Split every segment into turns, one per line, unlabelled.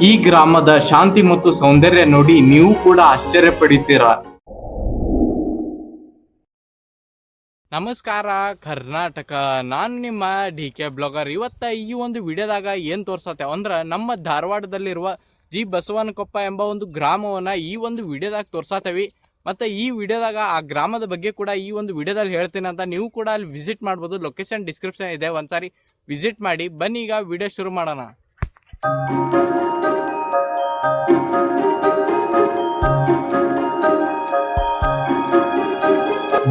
ಈ ಗ್ರಾಮದ ಶಾಂತಿ ಮತ್ತು ಸೌಂದರ್ಯ ನೋಡಿ ನೀವು ಕೂಡ ಆಶ್ಚರ್ಯ ಪಡಿತೀರಾ. ನಮಸ್ಕಾರ ಕರ್ನಾಟಕ, ನಾನು ನಿಮ್ಮ DK ಬ್ಲಾಗರ್. ಇವತ್ತ ಈ ಒಂದು ವಿಡಿಯೋದಾಗ ಏನ್ ತೋರ್ಸತ್ತೆ ಅಂದ್ರ ನಮ್ಮ ಧಾರವಾಡದಲ್ಲಿರುವ ಜಿ ಬಸವನಕೊಪ್ಪ ಎಂಬ ಒಂದು ಗ್ರಾಮವನ್ನ ಈ ಒಂದು ವಿಡಿಯೋದಾಗ ತೋರ್ಸತ್ತೇವಿ. ಮತ್ತೆ ಈ ವಿಡಿಯೋದಾಗ ಆ ಗ್ರಾಮದ ಬಗ್ಗೆ ಕೂಡ ಈ ಒಂದು ವಿಡಿಯೋದಲ್ಲಿ ಹೇಳ್ತೀನಿ ಅಂತ. ನೀವು ಕೂಡ ಅಲ್ಲಿ ವಿಸಿಟ್ ಮಾಡ್ಬೋದು. ಲೊಕೇಶನ್ ಡಿಸ್ಕ್ರಿಪ್ಷನ್ ಇದೆ, ಒಂದ್ಸಾರಿ ವಿಸಿಟ್ ಮಾಡಿ. ಬನ್ನಿ ಈಗ ವಿಡಿಯೋ ಶುರು ಮಾಡೋಣ.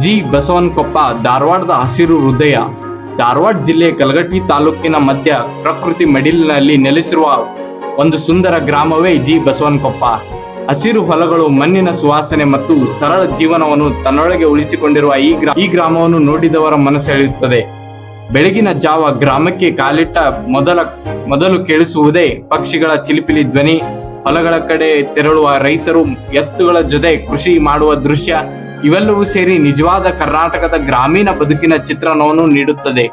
ಜಿ ಬಸವನಕೊಪ್ಪ ಧಾರವಾಡದ ಹಸಿರು ಹೃದಯ. ಧಾರವಾಡ ಜಿಲ್ಲೆ ಕಲಘಟಗಿ ತಾಲೂಕಿನ ಮಧ್ಯ ಪ್ರಕೃತಿ ಮಡಿಲಿನಲ್ಲಿ ನೆಲೆಸಿರುವ ಒಂದು ಸುಂದರ ಗ್ರಾಮವೇ ಜಿ ಬಸವನಕೊಪ್ಪ. ಹಸಿರು ಹೊಲಗಳು, ಮಣ್ಣಿನ ಸುವಾಸನೆ ಮತ್ತು ಸರಳ ಜೀವನವನ್ನು ತನ್ನೊಳಗೆ ಉಳಿಸಿಕೊಂಡಿರುವ ಈ ಗ್ರಾಮವನ್ನು ನೋಡಿದವರ ಮನಸೆಳೆಯುತ್ತದೆ. ಬೆಳಗಿನ ಜಾವ ಗ್ರಾಮಕ್ಕೆ ಕಾಲಿಟ್ಟ ಮೊದಲು ಕೇಳಿಸುವುದೇ ಪಕ್ಷಿಗಳ ಚಿಲಿಪಿಲಿ ಧ್ವನಿ. ಹೊಲಗಳ ಕಡೆ ತೆರಳುವ ರೈತರು ಎತ್ತುಗಳ ಜೊತೆ ಕೃಷಿ ಮಾಡುವ ದೃಶ್ಯ, ಇವೆಲ್ಲವೂ ಸೇರಿ ನಿಜವಾದ ಕರ್ನಾಟಕದ ಗ್ರಾಮೀಣ ಬದುಕಿನ ಚಿತ್ರಣವನ್ನು ನೀಡುತ್ತದೆ.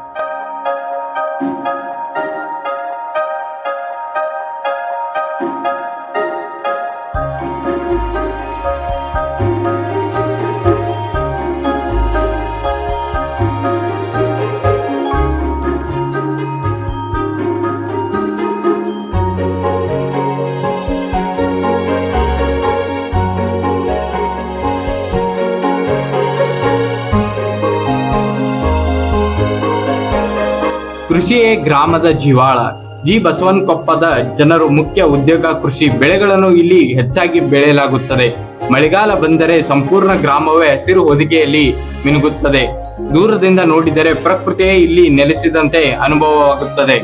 ಕೃಷಿಯೇ ಗ್ರಾಮದ ಜೀವಾಳ. ಜಿ ಬಸವನಕೊಪ್ಪದ ಜನರು ಮುಖ್ಯ ಉದ್ಯೋಗ ಕೃಷಿ. ಬೆಳೆಗಳನ್ನು ಇಲ್ಲಿ ಹೆಚ್ಚಾಗಿ ಬೆಳೆಯಲಾಗುತ್ತದೆ. ಮಳೆಗಾಲ ಬಂದರೆ ಸಂಪೂರ್ಣ ಗ್ರಾಮವೇ ಹಸಿರು ಹೊದಿಕೆಯಲ್ಲಿ ಮಿನುಗುತ್ತದೆ. ದೂರದಿಂದ ನೋಡಿದರೆ ಪ್ರಕೃತಿಯೇ ಇಲ್ಲಿ ನೆಲೆಸಿದಂತೆ ಅನುಭವವಾಗುತ್ತದೆ.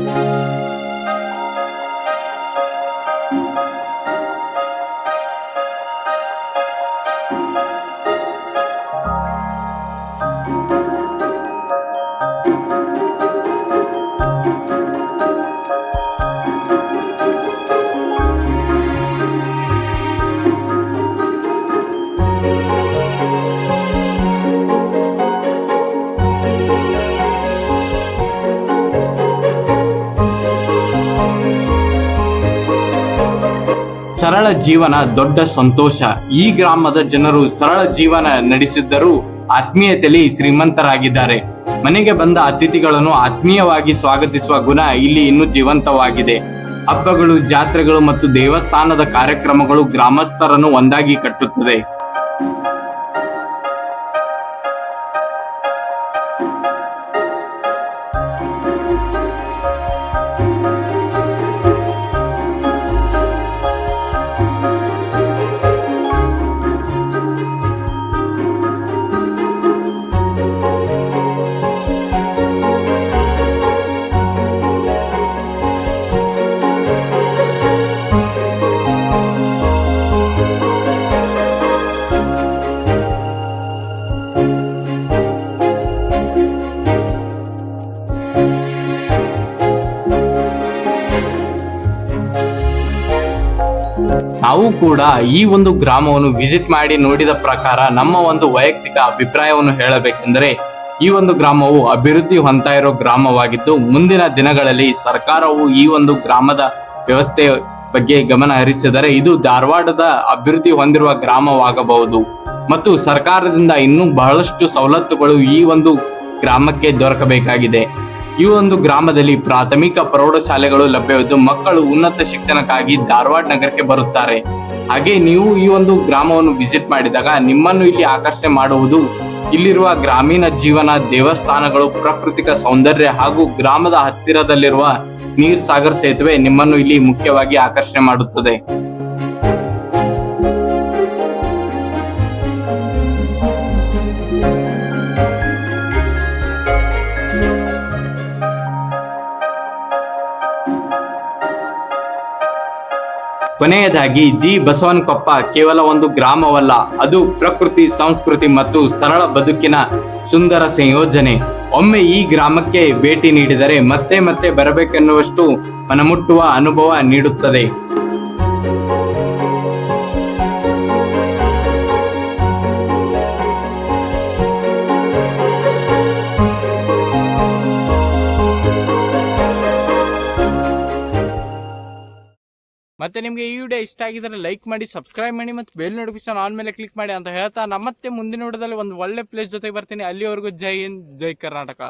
ಸರಳ ಜೀವನ ದೊಡ್ಡ ಸಂತೋಷ. ಈ ಗ್ರಾಮದ ಜನರು ಸರಳ ಜೀವನ ನಡೆಸಿದ್ದರೂ ಆತ್ಮೀಯತೆಯಲ್ಲಿ ಶ್ರೀಮಂತರಾಗಿದ್ದಾರೆ. ಮನೆಗೆ ಬಂದ ಅತಿಥಿಗಳನ್ನು ಆತ್ಮೀಯವಾಗಿ ಸ್ವಾಗತಿಸುವ ಗುಣ ಇಲ್ಲಿ ಇನ್ನೂ ಜೀವಂತವಾಗಿದೆ. ಹಬ್ಬಗಳು, ಜಾತ್ರೆಗಳು ಮತ್ತು ದೇವಸ್ಥಾನದ ಕಾರ್ಯಕ್ರಮಗಳು ಗ್ರಾಮಸ್ಥರನ್ನು ಒಂದಾಗಿ ಕಟ್ಟುತ್ತದೆ. ನಾವು ಕೂಡ ಈ ಒಂದು ಗ್ರಾಮವನ್ನು ವಿಸಿಟ್ ಮಾಡಿ ನೋಡಿದ ಪ್ರಕಾರ ನಮ್ಮ ಒಂದು ವೈಯಕ್ತಿಕ ಅಭಿಪ್ರಾಯವನ್ನು ಹೇಳಬೇಕೆಂದರೆ, ಈ ಒಂದು ಗ್ರಾಮವು ಅಭಿವೃದ್ಧಿ ಹೊಂದ್ತಾ ಇರೋ ಗ್ರಾಮವಾಗಿದ್ದು, ಮುಂದಿನ ದಿನಗಳಲ್ಲಿ ಸರ್ಕಾರವು ಈ ಒಂದು ಗ್ರಾಮದ ವ್ಯವಸ್ಥೆ ಬಗ್ಗೆ ಗಮನ ಹರಿಸಿದರೆ ಇದು ಧಾರವಾಡದ ಅಭಿವೃದ್ಧಿ ಹೊಂದಿರುವ ಗ್ರಾಮವಾಗಬಹುದು. ಮತ್ತು ಸರ್ಕಾರದಿಂದ ಇನ್ನೂ ಬಹಳಷ್ಟು ಸವಲತ್ತುಗಳು ಈ ಒಂದು ಗ್ರಾಮಕ್ಕೆ ದೊರಕಬೇಕಾಗಿದೆ. ಈ ಒಂದು ಗ್ರಾಮದಲ್ಲಿ ಪ್ರಾಥಮಿಕ ಪ್ರೌಢಶಾಲೆಗಳು ಲಭ್ಯವಿದ್ದು ಮಕ್ಕಳು ಉನ್ನತ ಶಿಕ್ಷಣಕ್ಕಾಗಿ ಧಾರವಾಡ ನಗರಕ್ಕೆ ಬರುತ್ತಾರೆ. ಹಾಗೆ ನೀವು ಈ ಒಂದು ಗ್ರಾಮವನ್ನು ವಿಸಿಟ್ ಮಾಡಿದಾಗ ನಿಮ್ಮನ್ನು ಇಲ್ಲಿ ಆಕರ್ಷಣೆ ಮಾಡುವುದು ಇಲ್ಲಿರುವ ಗ್ರಾಮೀಣ ಜೀವನ, ದೇವಸ್ಥಾನಗಳು, ಪ್ರಾಕೃತಿಕ ಸೌಂದರ್ಯ ಹಾಗೂ ಗ್ರಾಮದ ಹತ್ತಿರದಲ್ಲಿರುವ ನೀರ್ ಸಾಗರ್ ಸೇತುವೆ ನಿಮ್ಮನ್ನು ಇಲ್ಲಿ ಮುಖ್ಯವಾಗಿ ಆಕರ್ಷಣೆ ಮಾಡುತ್ತದೆ. ಕೊನೆಯದಾಗಿ ಜಿ ಬಸವನಕೊಪ್ಪ ಕೇವಲ ಒಂದು ಗ್ರಾಮವಲ್ಲ, ಅದು ಪ್ರಕೃತಿ, ಸಂಸ್ಕೃತಿ ಮತ್ತು ಸರಳ ಬದುಕಿನ ಸುಂದರ ಸಂಯೋಜನೆ. ಒಮ್ಮೆ ಈ ಗ್ರಾಮಕ್ಕೆ ಭೇಟಿ ನೀಡಿದರೆ ಮತ್ತೆ ಮತ್ತೆ ಬರಬೇಕೆನ್ನುವಷ್ಟು ಮನಮುಟ್ಟುವ ಅನುಭವ ನೀಡುತ್ತದೆ. ಮತ್ತೆ ನಿಮ್ಗೆ ಈ ವಿಡಿಯೋ ಇಷ್ಟ ಆಗಿದ್ರೆ ಲೈಕ್ ಮಾಡಿ, ಸಬ್ಸ್ಕ್ರೈಬ್ ಮಾಡಿ ಮತ್ತು ಬೆಲ್ ನೋಟಿಫಿಕೇಶನ್ ಆನ್ ಮೇಲೆ ಕ್ಲಿಕ್ ಮಾಡಿ ಅಂತ ಹೇಳ್ತಾ, ನಮ್ಮತ್ತೆ ಮುಂದಿನ ವಿಡಿಯೋದಲ್ಲಿ ಒಂದು ಒಳ್ಳೆ ಪ್ಲೇಸ್ ಜೊತೆ ಬರ್ತೀನಿ. ಅಲ್ಲಿವರೆಗೂ ಜೈ ಹಿಂದ್, ಜೈ ಕರ್ನಾಟಕ.